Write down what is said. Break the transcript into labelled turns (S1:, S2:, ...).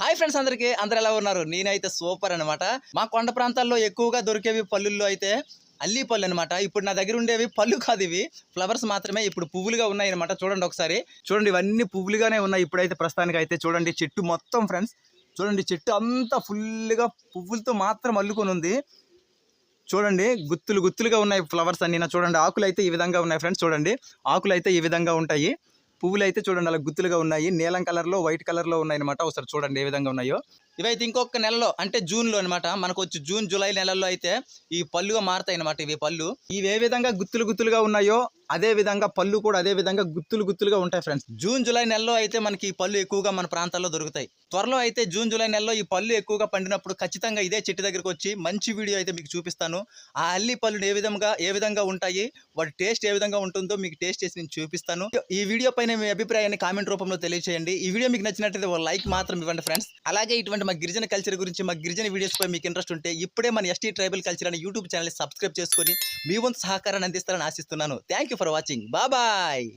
S1: Hi friends, అందరూ ఎలా ఉన్నారు? నేనైతే సూపర్ అనమాట. మా కొండ ప్రాంతాల్లో ఎక్కువగా దొరికేవి పళ్ళుల్లో అయితే అల్లి పళ్ళు అనమాట. ఇప్పుడు నా దగ్గర ఉండేవి పళ్ళు కాదు, ఇవి ఫ్లవర్స్ మాత్రమే. ఇప్పుడు పువ్వులుగా ఉన్నాయి అనమాట. చూడండి ఒకసారి, చూడండి ఇవన్నీ పువ్వులుగానే ఉన్నాయి ఇప్పుడైతే. ప్రస్తుతానికి అయితే చూడండి చెట్టు మొత్తం ఫ్రెండ్స్, చూడండి చెట్టు అంతా ఫుల్గా పువ్వులతో మాత్రం అల్లుకొని ఉంది. చూడండి గుత్తులు గుత్తులుగా ఉన్నాయి ఫ్లవర్స్ అన్ని. చూడండి ఆకులు అయితే ఈ విధంగా ఉన్నాయి ఫ్రెండ్స్. చూడండి ఆకులు అయితే ఈ విధంగా ఉంటాయి, పువ్వులు అయితే చూడండి అలా గుత్తులుగా ఉన్నాయి. నీలం కలర్లో వైట్ కలర్లో ఉన్నాయి అనమాట. ఒకసారి చూడండి ఏ విధంగా ఉన్నాయో. ఇవైతే ఇంకొక నెలలో అంటే జూన్లో అనమాట. మనకు వచ్చి జూన్ జూలై నెలల్లో అయితే ఈ పళ్ళుగా మారుతాయి అనమాట. ఇవి పళ్ళు ఇవి ఏ విధంగా గుత్తులు గుత్తులుగా ఉన్నాయో అదే విధంగా పళ్ళు కూడా అదే విధంగా గుత్తులు గుత్తులుగా ఉంటాయి ఫ్రెండ్స్. జూన్ జూలై నెలలో అయితే మనకి ఈ పళ్ళు ఎక్కువగా మన ప్రాంతాల్లో దొరుకుతాయి. త్వరలో అయితే జూన్ జూలై నెలలో ఈ పళ్ళు ఎక్కువగా పండినప్పుడు ఖచ్చితంగా ఇదే చెట్టు దగ్గరకు వచ్చి మంచి వీడియో అయితే మీకు చూపిస్తాను. ఆ అల్లి పళ్ళు ఏ విధంగా ఉంటాయి, వాటి టేస్ట్ ఏ విధంగా ఉంటుందో మీకు టేస్ట్ చేసి నేను చూపిస్తాను. ఈ వీడియో పైన మీ అభిప్రాయాన్ని కామెంట్ రూపంలో తెలియజేయండి. ఈ వీడియో మీకు నచ్చినట్లయితే ఒక లైక్ మాత్రం ఇవ్వండి ఫ్రెండ్స్. అలాగే ఇటువంటి మా గిరిజన కల్చర్ గురించి, మా గిరిజన వీడియోస్ పై మీకు ఇంట్రెస్ట్ ఉంటే ఇప్పుడే మన ఎస్టీ ట్రైబల్ కల్చర్ అనే యూట్యూబ్ ఛానల్ సబ్స్క్రైబ్ చేసుకొని మీ వంతు సహకారాన్ని అందిస్తారని ఆశిస్తున్నాను. Thank you for watching. Bye.